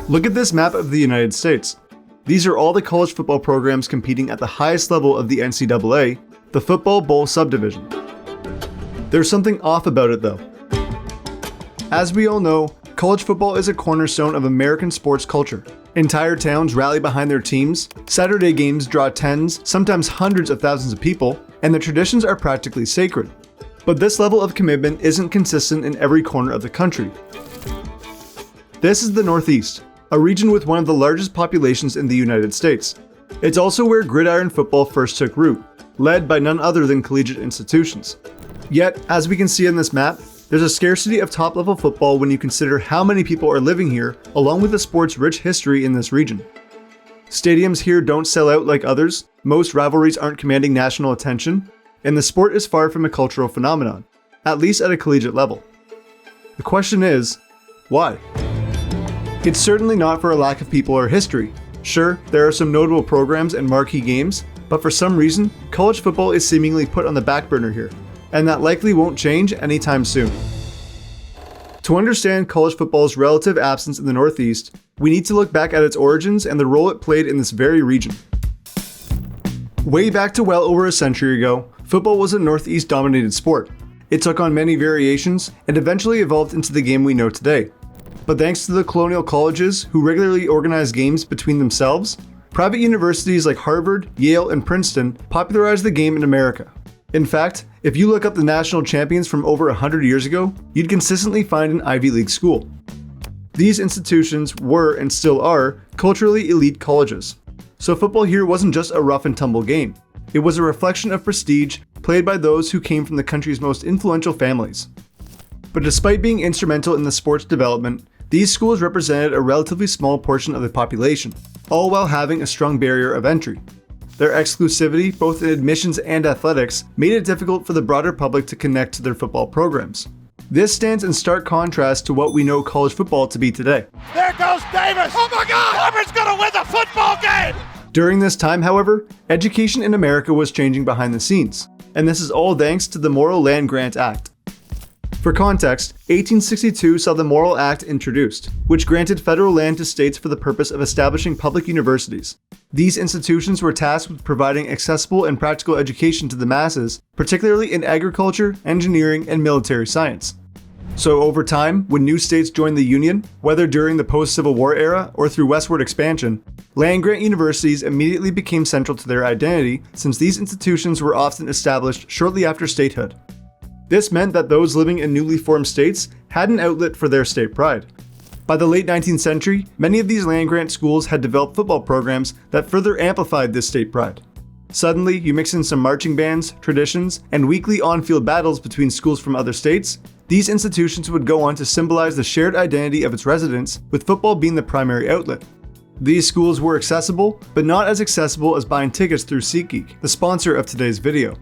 Look at this map of the United States. These are all the college football programs competing at the highest level of the NCAA, the Football Bowl subdivision. There's something off about it though. As we all know, college football is a cornerstone of American sports culture. Entire towns rally behind their teams, Saturday games draw tens, sometimes hundreds of thousands of people, and the traditions are practically sacred. But this level of commitment isn't consistent in every corner of the country. This is the Northeast, a region with one of the largest populations in the United States. It's also where gridiron football first took root, led by none other than collegiate institutions. Yet, as we can see on this map, there's a scarcity of top-level football when you consider how many people are living here, along with the sport's rich history in this region. Stadiums here don't sell out like others, most rivalries aren't commanding national attention, and the sport is far from a cultural phenomenon, at least at a collegiate level. The question is, why? It's certainly not for a lack of people or history. Sure, there are some notable programs and marquee games, but for some reason, college football is seemingly put on the back burner here, and that likely won't change anytime soon. To understand college football's relative absence in the Northeast, we need to look back at its origins and the role it played in this very region. Way back to well over a century ago, football was a Northeast-dominated sport. It took on many variations and eventually evolved into the game we know today. But thanks to the colonial colleges who regularly organized games between themselves, private universities like Harvard, Yale, and Princeton popularized the game in America. In fact, if you look up the national champions from over 100 years ago, you'd consistently find an Ivy League school. These institutions were, and still are, culturally elite colleges. So football here wasn't just a rough and tumble game. It was a reflection of prestige played by those who came from the country's most influential families. But despite being instrumental in the sport's development, these schools represented a relatively small portion of the population, all while having a strong barrier of entry. Their exclusivity, both in admissions and athletics, made it difficult for the broader public to connect to their football programs. This stands in stark contrast to what we know college football to be today. There goes Davis! Oh my God! Auburn's gonna win the football game! During this time, however, education in America was changing behind the scenes, and this is all thanks to the Morrill Land Grant Act. For context, 1862 saw the Morrill Act introduced, which granted federal land to states for the purpose of establishing public universities. These institutions were tasked with providing accessible and practical education to the masses, particularly in agriculture, engineering, and military science. So over time, when new states joined the Union, whether during the post-Civil War era or through westward expansion, land-grant universities immediately became central to their identity since these institutions were often established shortly after statehood. This meant that those living in newly formed states had an outlet for their state pride. By the late 19th century, many of these land-grant schools had developed football programs that further amplified this state pride. Suddenly, you mix in some marching bands, traditions, and weekly on-field battles between schools from other states. These institutions would go on to symbolize the shared identity of its residents, with football being the primary outlet. These schools were accessible, but not as accessible as buying tickets through SeatGeek, the sponsor of today's video.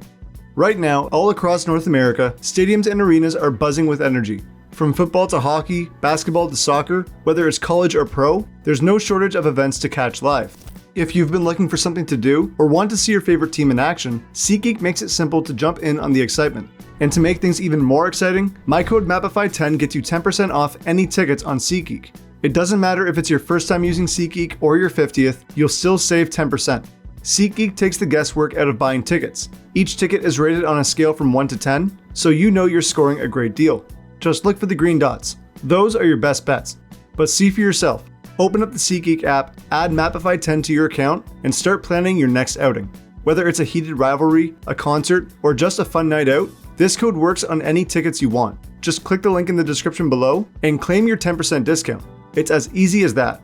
Right now, all across North America, stadiums and arenas are buzzing with energy. From football to hockey, basketball to soccer, whether it's college or pro, there's no shortage of events to catch live. If you've been looking for something to do or want to see your favorite team in action, SeatGeek makes it simple to jump in on the excitement. And to make things even more exciting, my code MAPIFY10 gets you 10% off any tickets on SeatGeek. It doesn't matter if it's your first time using SeatGeek or your 50th, you'll still save 10%. SeatGeek takes the guesswork out of buying tickets. Each ticket is rated on a scale from 1 to 10, so you know you're scoring a great deal. Just look for the green dots. Those are your best bets. But see for yourself. Open up the SeatGeek app, add MapIfy10 to your account, and start planning your next outing. Whether it's a heated rivalry, a concert, or just a fun night out, this code works on any tickets you want. Just click the link in the description below and claim your 10% discount. It's as easy as that.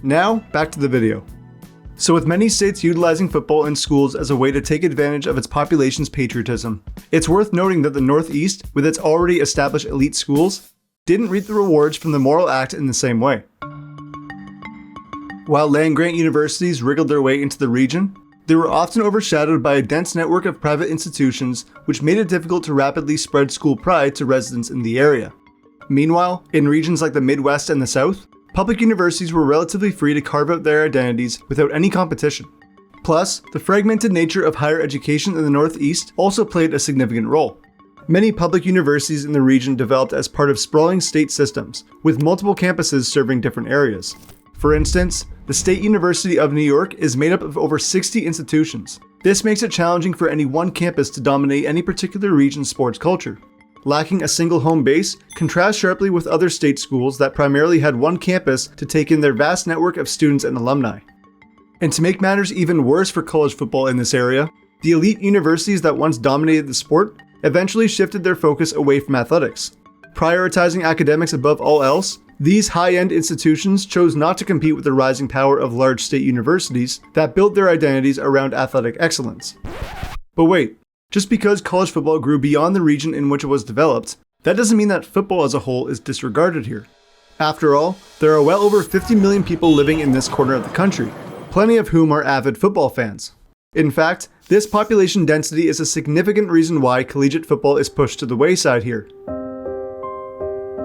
Now, back to the video. So with many states utilizing football in schools as a way to take advantage of its population's patriotism, it's worth noting that the Northeast, with its already established elite schools, didn't reap the rewards from the Morrill Act in the same way. While land-grant universities wriggled their way into the region, they were often overshadowed by a dense network of private institutions which made it difficult to rapidly spread school pride to residents in the area. Meanwhile, in regions like the Midwest and the South, public universities were relatively free to carve out their identities without any competition. Plus, the fragmented nature of higher education in the Northeast also played a significant role. Many public universities in the region developed as part of sprawling state systems, with multiple campuses serving different areas. For instance, the State University of New York is made up of over 60 institutions. This makes it challenging for any one campus to dominate any particular region's sports culture. Lacking a single home base contrasts sharply with other state schools that primarily had one campus to take in their vast network of students and alumni. And to make matters even worse for college football in this area, the elite universities that once dominated the sport eventually shifted their focus away from athletics. Prioritizing academics above all else, these high-end institutions chose not to compete with the rising power of large state universities that built their identities around athletic excellence. But wait, just because college football grew beyond the region in which it was developed, that doesn't mean that football as a whole is disregarded here. After all, there are well over 50 million people living in this corner of the country, plenty of whom are avid football fans. In fact, this population density is a significant reason why collegiate football is pushed to the wayside here.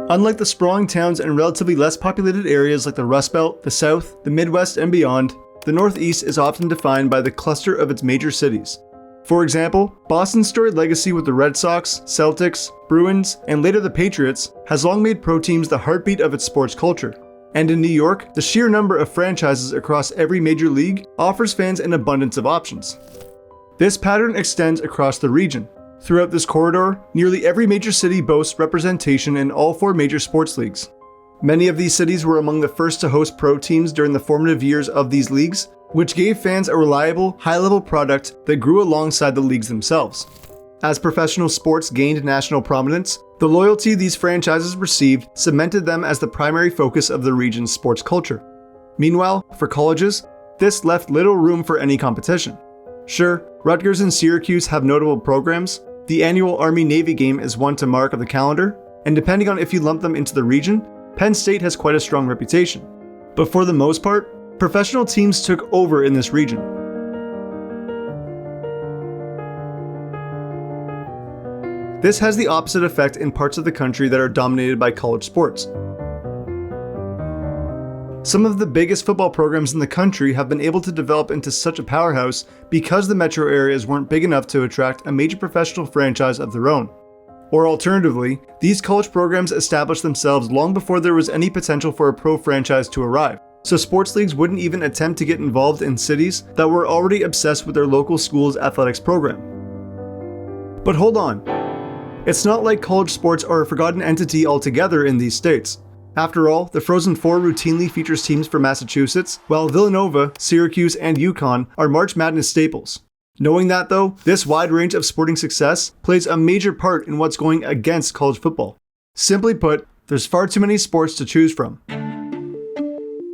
Unlike the sprawling towns and relatively less populated areas like the Rust Belt, the South, the Midwest, and beyond, the Northeast is often defined by the cluster of its major cities. For example, Boston's storied legacy with the Red Sox, Celtics, Bruins, and later the Patriots has long made pro teams the heartbeat of its sports culture. And in New York, the sheer number of franchises across every major league offers fans an abundance of options. This pattern extends across the region. Throughout this corridor, nearly every major city boasts representation in all 4 major sports leagues. Many of these cities were among the first to host pro teams during the formative years of these leagues, which gave fans a reliable, high-level product that grew alongside the leagues themselves. As professional sports gained national prominence, the loyalty these franchises received cemented them as the primary focus of the region's sports culture. Meanwhile, for colleges, this left little room for any competition. Sure, Rutgers and Syracuse have notable programs, the annual Army-Navy game is one to mark of the calendar, and depending on if you lump them into the region, Penn State has quite a strong reputation. But for the most part, professional teams took over in this region. This has the opposite effect in parts of the country that are dominated by college sports. Some of the biggest football programs in the country have been able to develop into such a powerhouse because the metro areas weren't big enough to attract a major professional franchise of their own. Or alternatively, these college programs established themselves long before there was any potential for a pro franchise to arrive, so sports leagues wouldn't even attempt to get involved in cities that were already obsessed with their local school's athletics program. But hold on. It's not like college sports are a forgotten entity altogether in these states. After all, the Frozen Four routinely features teams from Massachusetts, while Villanova, Syracuse, and UConn are March Madness staples. Knowing that though, this wide range of sporting success plays a major part in what's going against college football. Simply put, there's far too many sports to choose from.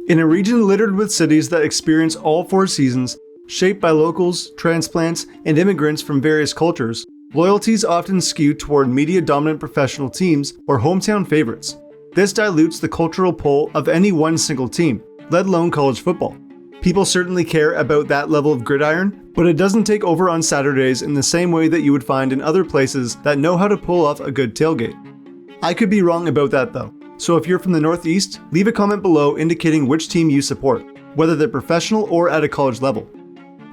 In a region littered with cities that experience all 4 seasons, shaped by locals, transplants, and immigrants from various cultures, loyalties often skew toward media-dominant professional teams or hometown favorites. This dilutes the cultural pull of any one single team, let alone college football. People certainly care about that level of gridiron, but it doesn't take over on Saturdays in the same way that you would find in other places that know how to pull off a good tailgate. I could be wrong about that though, so if you're from the Northeast, leave a comment below indicating which team you support, whether they're professional or at a college level.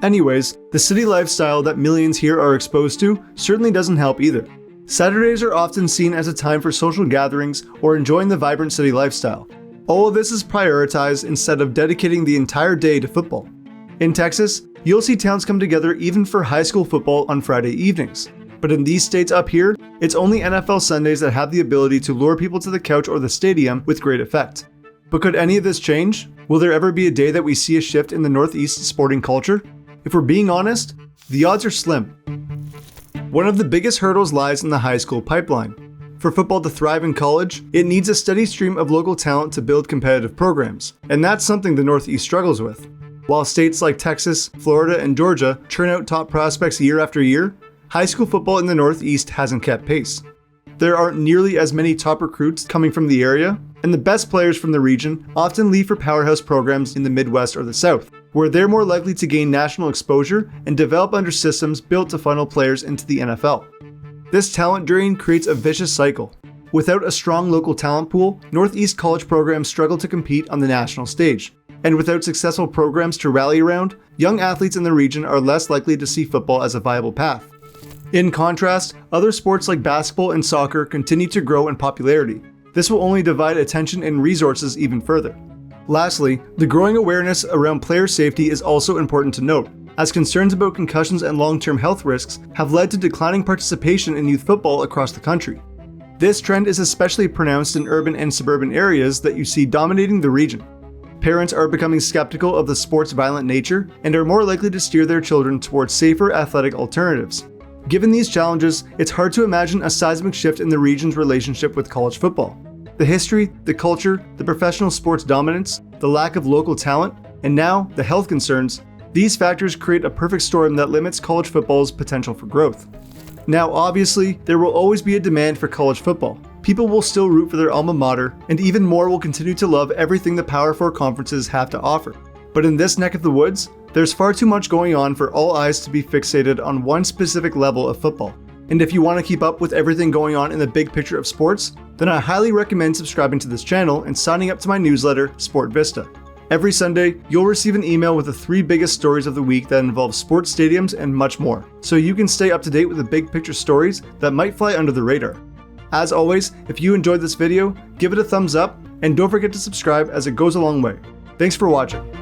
Anyways, the city lifestyle that millions here are exposed to certainly doesn't help either. Saturdays are often seen as a time for social gatherings or enjoying the vibrant city lifestyle. All of this is prioritized instead of dedicating the entire day to football. In Texas, you'll see towns come together even for high school football on Friday evenings. But in these states up here, it's only NFL Sundays that have the ability to lure people to the couch or the stadium with great effect. But could any of this change? Will there ever be a day that we see a shift in the Northeast sporting culture? If we're being honest, the odds are slim. One of the biggest hurdles lies in the high school pipeline. For football to thrive in college, it needs a steady stream of local talent to build competitive programs, and that's something the Northeast struggles with. While states like Texas, Florida, and Georgia churn out top prospects year after year, high school football in the Northeast hasn't kept pace. There aren't nearly as many top recruits coming from the area, and the best players from the region often leave for powerhouse programs in the Midwest or the South, where they're more likely to gain national exposure and develop under systems built to funnel players into the NFL. This talent drain creates a vicious cycle. Without a strong local talent pool, Northeast college programs struggle to compete on the national stage. And without successful programs to rally around, young athletes in the region are less likely to see football as a viable path. In contrast, other sports like basketball and soccer continue to grow in popularity. This will only divide attention and resources even further. Lastly, the growing awareness around player safety is also important to note, as concerns about concussions and long-term health risks have led to declining participation in youth football across the country. This trend is especially pronounced in urban and suburban areas that you see dominating the region. Parents are becoming skeptical of the sport's violent nature and are more likely to steer their children towards safer athletic alternatives. Given these challenges, it's hard to imagine a seismic shift in the region's relationship with college football. The history, the culture, the professional sports dominance, the lack of local talent, and now the health concerns, these factors create a perfect storm that limits college football's potential for growth. Now, obviously, there will always be a demand for college football. People will still root for their alma mater, and even more will continue to love everything the Power 4 conferences have to offer. But in this neck of the woods, there's far too much going on for all eyes to be fixated on one specific level of football. And if you want to keep up with everything going on in the big picture of sports, then I highly recommend subscribing to this channel and signing up to my newsletter, Sport Vista. Every Sunday, you'll receive an email with the 3 biggest stories of the week that involve sports stadiums and much more, so you can stay up to date with the big picture stories that might fly under the radar. As always, if you enjoyed this video, give it a thumbs up, and don't forget to subscribe as it goes a long way. Thanks for watching.